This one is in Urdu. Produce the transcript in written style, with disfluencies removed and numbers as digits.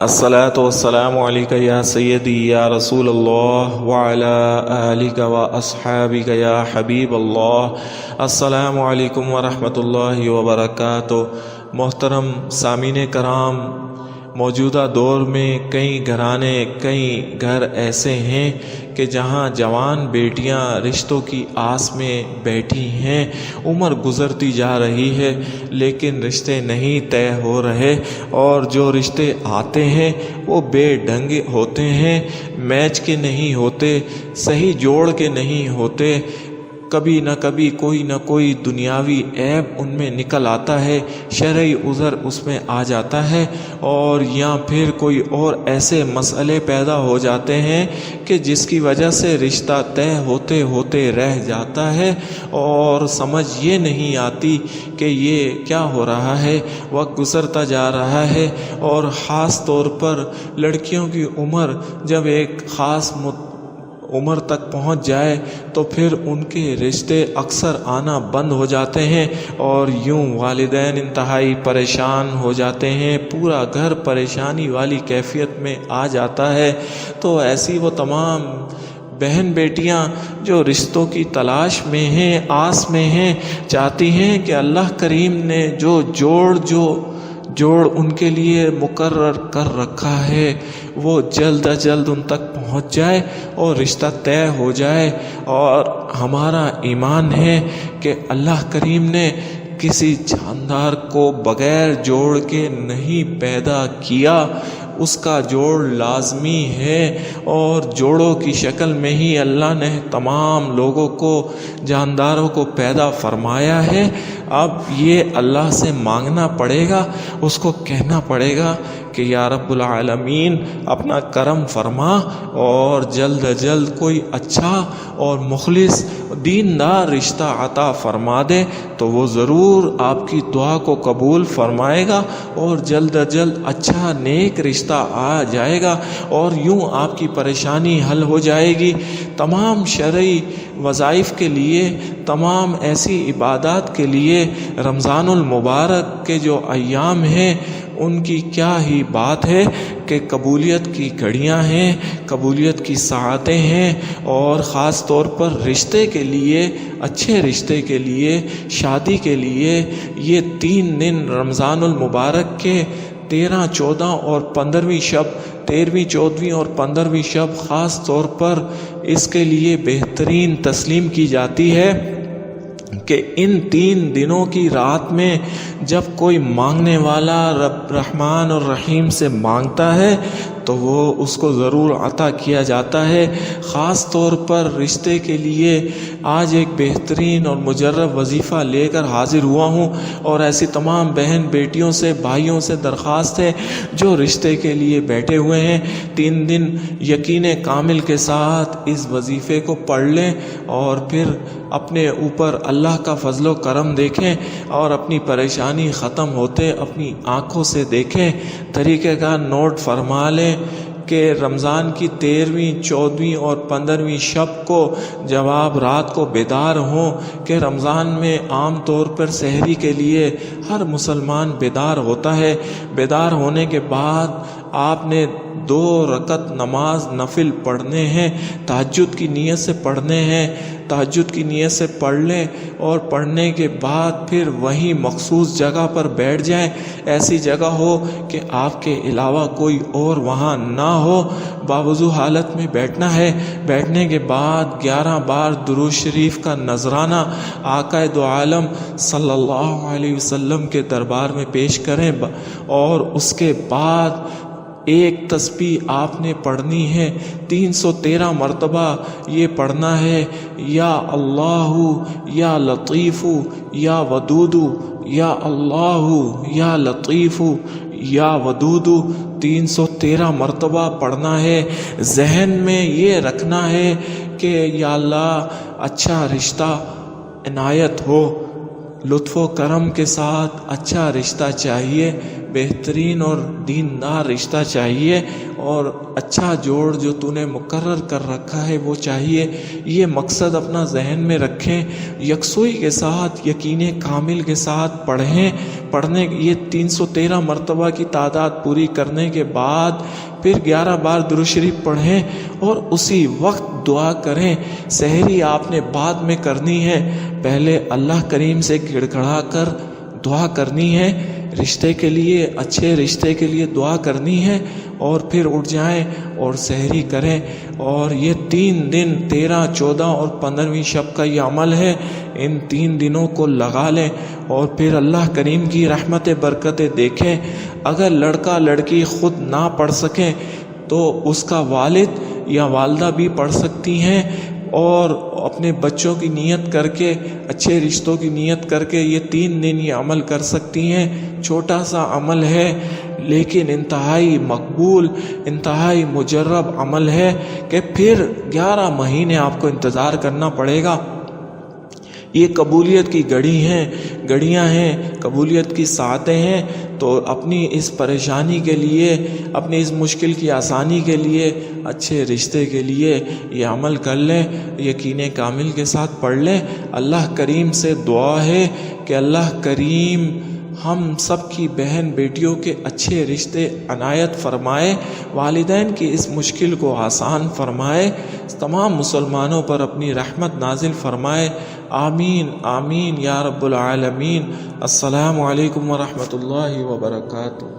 الصلاۃ والسلام علیک یا سیدی یا رسول اللہ وعلی آلک و اصحابک یا حبیب اللہ۔ السلام علیکم ورحمۃ اللہ وبرکاتہ۔ محترم سامعین کرام، موجودہ دور میں کئی گھرانے، کئی گھر ایسے ہیں کہ جہاں جوان بیٹیاں رشتوں کی آس میں بیٹھی ہیں، عمر گزرتی جا رہی ہے لیکن رشتے نہیں طے ہو رہے، اور جو رشتے آتے ہیں وہ بے ڈھنگ ہوتے ہیں، میچ کے نہیں ہوتے، صحیح جوڑ کے نہیں ہوتے، کبھی نہ کوئی دنیاوی عیب ان میں نکل آتا ہے، شرعی عذر اس میں آ جاتا ہے، اور یا پھر کوئی اور ایسے مسئلے پیدا ہو جاتے ہیں کہ جس کی وجہ سے رشتہ طے ہوتے ہوتے رہ جاتا ہے، اور سمجھ یہ نہیں آتی کہ یہ کیا ہو رہا ہے، وقت گزرتا جا رہا ہے، اور خاص طور پر لڑکیوں کی عمر جب ایک خاص عمر تک پہنچ جائے تو پھر ان کے رشتے اکثر آنا بند ہو جاتے ہیں، اور یوں والدین انتہائی پریشان ہو جاتے ہیں، پورا گھر پریشانی والی کیفیت میں آ جاتا ہے۔ تو ایسی وہ تمام بہن بیٹیاں جو رشتوں کی تلاش میں ہیں، آس میں ہیں، چاہتی ہیں کہ اللہ کریم نے جو جوڑ ان کے لیے مقرر کر رکھا ہے وہ جلد از جلد ان تک پہنچ جائے اور رشتہ طے ہو جائے۔ اور ہمارا ایمان ہے کہ اللہ کریم نے کسی جاندار کو بغیر جوڑ کے نہیں پیدا کیا، اس کا جوڑ لازمی ہے، اور جوڑوں کی شکل میں ہی اللہ نے تمام لوگوں کو، جانداروں کو پیدا فرمایا ہے۔ اب یہ اللہ سے مانگنا پڑے گا، اس کو کہنا پڑے گا کہ یا رب العالمین اپنا کرم فرما اور جلد از جلد کوئی اچھا اور مخلص دیندار رشتہ عطا فرما دے، تو وہ ضرور آپ کی دعا کو قبول فرمائے گا، اور جلد از جلد اچھا نیک رشتہ آ جائے گا، اور یوں آپ کی پریشانی حل ہو جائے گی۔ تمام شرعی وظائف کے لیے، تمام ایسی عبادات کے لیے رمضان المبارک کے جو ایام ہیں ان کی کیا ہی بات ہے کہ قبولیت کی گھڑیاں ہیں، قبولیت کی ساعتیں ہیں، اور خاص طور پر رشتے کے لیے، اچھے رشتے کے لیے، شادی کے لیے یہ 3 دن رمضان المبارک کے 13، 14 اور 15ویں شب، 13ویں، 14ویں اور 15ویں شب خاص طور پر اس کے لیے بہترین تسلیم کی جاتی ہے کہ ان 3 دنوں کی رات میں جب کوئی مانگنے والا رب رحمان اور رحیم سے مانگتا ہے تو وہ اس کو ضرور عطا کیا جاتا ہے۔ خاص طور پر رشتے کے لیے آج ایک بہترین اور مجرب وظیفہ لے کر حاضر ہوا ہوں، اور ایسی تمام بہن بیٹیوں سے، بھائیوں سے درخواست ہے جو رشتے کے لیے بیٹھے ہوئے ہیں، 3 دن یقین کامل کے ساتھ اس وظیفے کو پڑھ لیں، اور پھر اپنے اوپر اللہ کا فضل و کرم دیکھیں، اور اپنی پریشانی ختم ہوتے اپنی آنکھوں سے دیکھیں۔ طریقہ کا نوٹ فرما لیں کہ رمضان کی 13ویں، 14ویں اور 15ویں شب کو جب آپ رات کو بیدار ہوں، کہ رمضان میں عام طور پر سحری کے لیے ہر مسلمان بیدار ہوتا ہے، بیدار ہونے کے بعد آپ نے 2 رکعت نماز نفل پڑھنے ہیں، تہجد کی نیت سے پڑھنے ہیں، تہجد کی نیت سے پڑھ لیں، اور پڑھنے کے بعد پھر وہیں مخصوص جگہ پر بیٹھ جائیں، ایسی جگہ ہو کہ آپ کے علاوہ کوئی اور وہاں نہ ہو، باوضو حالت میں بیٹھنا ہے۔ بیٹھنے کے بعد 11 بار درود شریف کا نذرانہ آقا دو عالم صلی اللہ علیہ وسلم کے دربار میں پیش کریں، اور اس کے بعد ایک تسبیح آپ نے پڑھنی ہے، 313 مرتبہ یہ پڑھنا ہے، یا اللہ یا لطیف یا ودود، یا اللہ یا لطیف یا ودود، 313 مرتبہ پڑھنا ہے۔ ذہن میں یہ رکھنا ہے کہ یا اللہ اچھا رشتہ عنایت ہو، لطف و کرم کے ساتھ اچھا رشتہ چاہیے، بہترین اور دیندار رشتہ چاہیے، اور اچھا جوڑ جو تو نے مقرر کر رکھا ہے وہ چاہیے۔ یہ مقصد اپنا ذہن میں رکھیں، یکسوئی کے ساتھ، یقین کامل کے ساتھ پڑھنے یہ 313 مرتبہ کی تعداد پوری کرنے کے بعد پھر 11 بار درود شریف پڑھیں اور اسی وقت دعا کریں۔ سحری آپ نے بعد میں کرنی ہے، پہلے اللہ کریم سے گڑ گڑا کر دعا کرنی ہے، رشتے کے لیے، اچھے رشتے کے لیے دعا کرنی ہے، اور پھر اٹھ جائیں اور سحری کریں۔ اور یہ 3 دن 13، 14 اور 15ویں شب کا یہ عمل ہے، ان 3 دنوں کو لگا لیں اور پھر اللہ کریم کی رحمت برکتیں دیکھیں۔ اگر لڑکا لڑکی خود نہ پڑھ سکیں تو اس کا والد یا والدہ بھی پڑھ سکتی ہیں، اور اپنے بچوں کی نیت کر کے، اچھے رشتوں کی نیت کر کے یہ 3 دن یہ عمل کر سکتی ہیں۔ چھوٹا سا عمل ہے لیکن انتہائی مقبول، انتہائی مجرب عمل ہے کہ پھر 11 مہینے آپ کو انتظار کرنا پڑے گا۔ یہ قبولیت کی گھڑیاں ہیں، قبولیت کی ساعتیں ہیں۔ تو اپنی اس پریشانی کے لیے، اپنی اس مشکل کی آسانی کے لیے، اچھے رشتے کے لیے یہ عمل کر لیں، یقین کامل کے ساتھ پڑھ لیں۔ اللہ کریم سے دعا ہے کہ اللہ کریم ہم سب کی بہن بیٹیوں کے اچھے رشتے عنایت فرمائے، والدین کی اس مشکل کو آسان فرمائے، تمام مسلمانوں پر اپنی رحمت نازل فرمائے۔ آمین آمین یا رب العالمین۔ السلام علیکم ورحمۃ اللہ وبرکاتہ۔